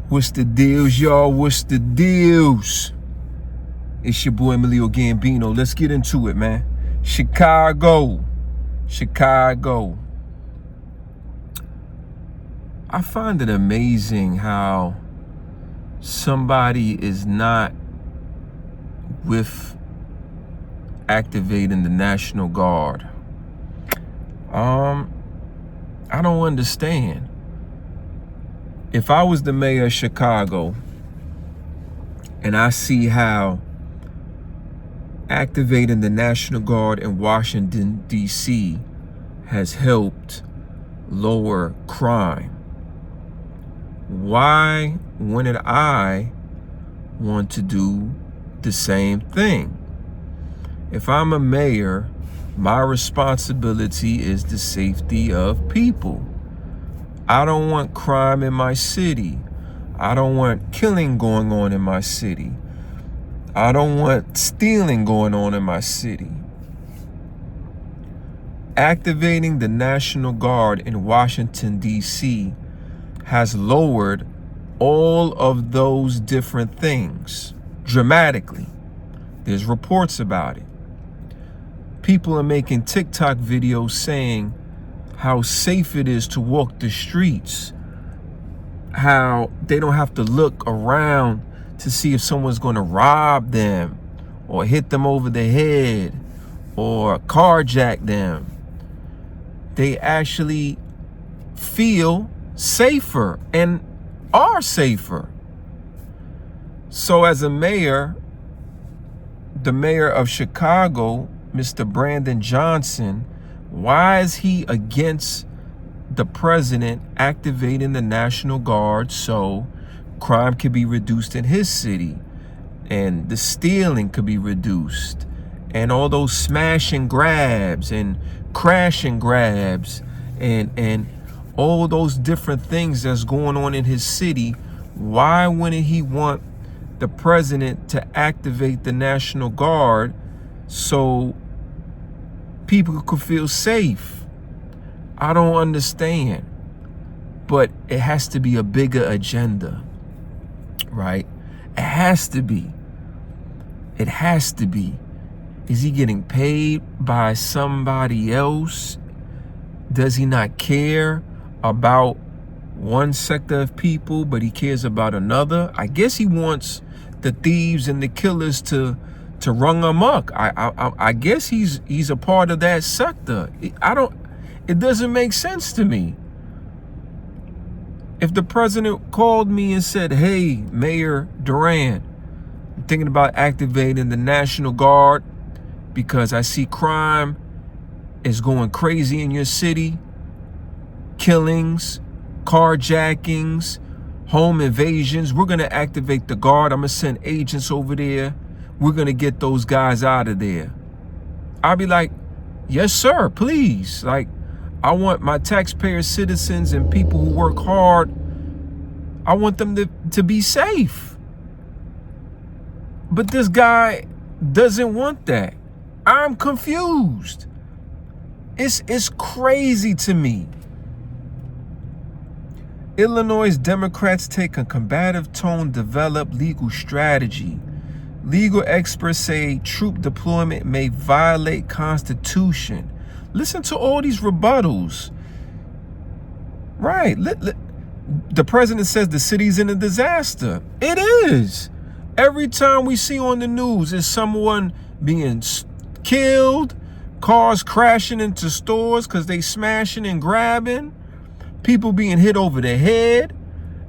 What's the deals, y'all? What's the deals? It's your boy Emilio Gambino. Let's get into it, man. Chicago. I find it amazing how somebody is not with activating the National Guard. I don't understand. If I was the mayor of Chicago and I see how activating the National Guard in Washington, D.C. has helped lower crime, why wouldn't I want to do the same thing? If I'm a mayor, my responsibility is the safety of people. I don't want crime in my city. I don't want killing going on in my city. I don't want stealing going on in my city. Activating the National Guard in Washington, D.C. has lowered all of those different things dramatically. There's reports about it. People are making TikTok videos saying how safe it is to walk the streets, how they don't have to look around to see if someone's going to rob them or hit them over the head or carjack them. They actually feel safer and are safer. So as a mayor, the mayor of Chicago, Mr. Brandon Johnson, why is he against the president activating the National Guard so crime could be reduced in his city and the stealing could be reduced and all those smash and grabs and crash and grabs and all those different things that's going on in his city? Why wouldn't he want the president to activate the National Guard so people could feel safe? I don't understand. But it has to be a bigger agenda, right? It has to be. It has to be. Is he getting paid by somebody else? Does he not care about one sector of people, but he cares about another? I guess he wants the thieves and the killers to run amok. I guess he's a part of that sector. It doesn't make sense to me. If the president called me and said, "Hey, Mayor Duran, I'm thinking about activating the National Guard because I see crime is going crazy in your city, killings, carjackings, home invasions. We're going to activate the guard. I'm going to send agents over there. We're going to get those guys out of there." I'll be like, "Yes, sir, please." Like, I want my taxpayer citizens and people who work hard, I want them to be safe. But this guy doesn't want that. I'm confused. It's crazy to me. Illinois Democrats take a combative tone, develop legal strategy. Legal experts say troop deployment may violate Constitution. Listen to all these rebuttals. Right. The president says the city's in a disaster. It is. Every time we see on the news is someone being killed, cars crashing into stores because they smashing and grabbing, people being hit over the head,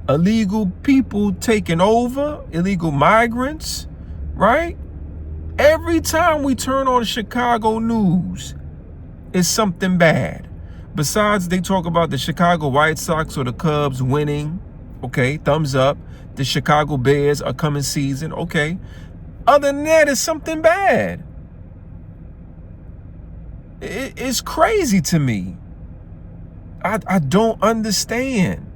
illegal people taking over, illegal migrants, right? Every time we turn on Chicago news, it's something bad. Besides, they talk about the Chicago White Sox or the Cubs winning. Okay, thumbs up. The Chicago Bears are coming season. Okay. Other than that, it's something bad. It's crazy to me. I don't understand.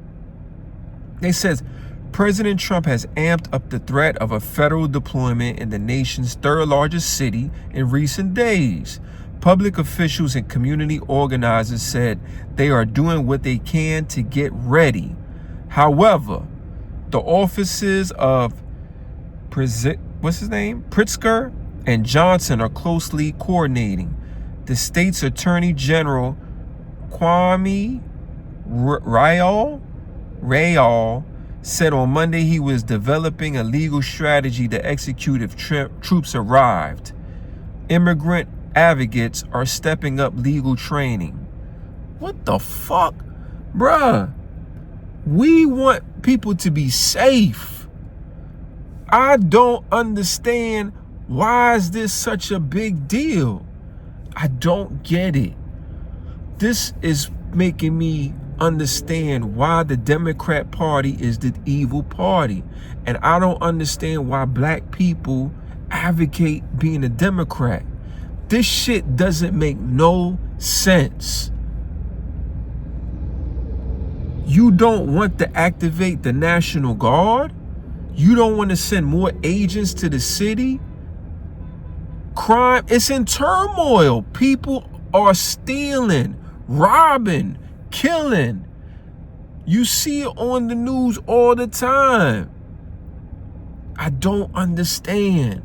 They says President Trump has amped up the threat of a federal deployment in the nation's third largest city in recent days. Public officials and community organizers said they are doing what they can to get ready. However, The offices of Pritzker and Johnson are closely coordinating. The state's Attorney General Kwame Rayal said on Monday he was developing a legal strategy to execute if troops arrived. Immigrant advocates are stepping up legal training. What the fuck? Bruh, we want people to be safe. I don't understand, why is this such a big deal? I don't get it. This is making me understand why the Democrat Party is the evil party. And I don't understand why black people advocate being a Democrat. This shit doesn't make no sense. You don't want to activate the National Guard? You don't want to send more agents to the city? Crime, it's in turmoil. People are stealing, robbing, killing. You see it on the news all the time. I don't understand.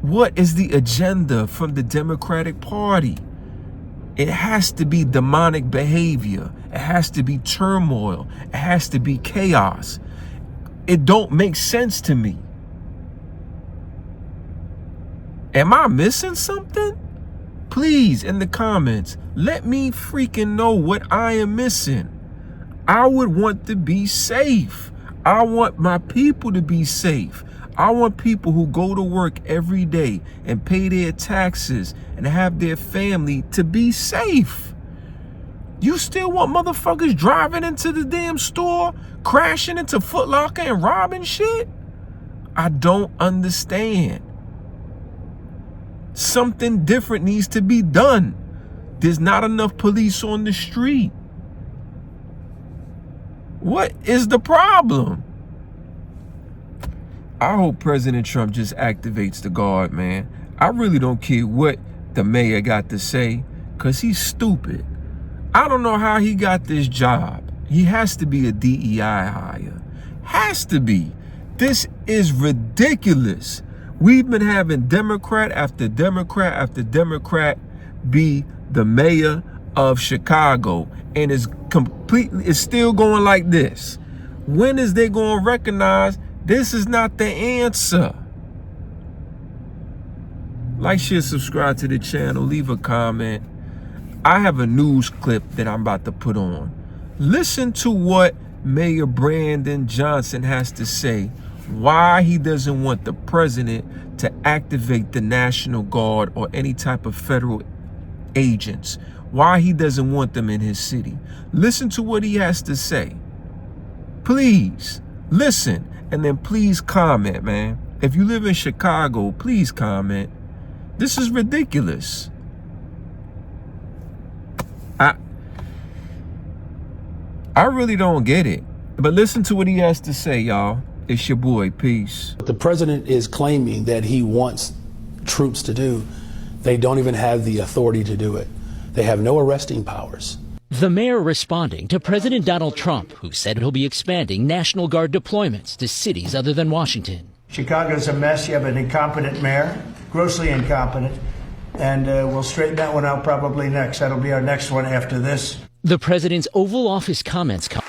What is the agenda from the Democratic Party? It has to be demonic behavior. It has to be turmoil. It has to be chaos. It don't make sense to me. Am I missing something? Please, in the comments, let me freaking know what I am missing. I would want to be safe. I want my people to be safe. I want people who go to work every day and pay their taxes and have their family to be safe. You still want motherfuckers driving into the damn store, crashing into Foot Locker and robbing shit? I don't understand. Something different needs to be done. There's not enough police on the street. What is the problem? I hope President Trump just activates the guard, man. I really don't care what the mayor got to say, because he's stupid. I don't know how he got this job. He has to be a DEI hire. Has to be. This is ridiculous. We've been having Democrat after Democrat after Democrat be the mayor of Chicago, and it's still going like this. When is they going to recognize this is not the answer? Like, share, subscribe to the channel, leave a comment. I have a news clip that I'm about to put on. Listen to what Mayor Brandon Johnson has to say, why he doesn't want the president to activate the National Guard or any type of federal agents, why he doesn't want them in his city. Listen to what he has to say. Please listen, and then please comment, man. If you live in Chicago, please comment. This is ridiculous. I really don't get it. But listen to what he has to say, y'all. It's your boy. Peace. The president is claiming that he wants troops to do. They don't even have the authority to do it. They have no arresting powers. The mayor responding to President Donald Trump, who said he'll be expanding National Guard deployments to cities other than Washington. Chicago's a mess. You have an incompetent mayor, grossly incompetent, and we'll straighten that one out probably next. That'll be our next one after this. The president's Oval Office comments come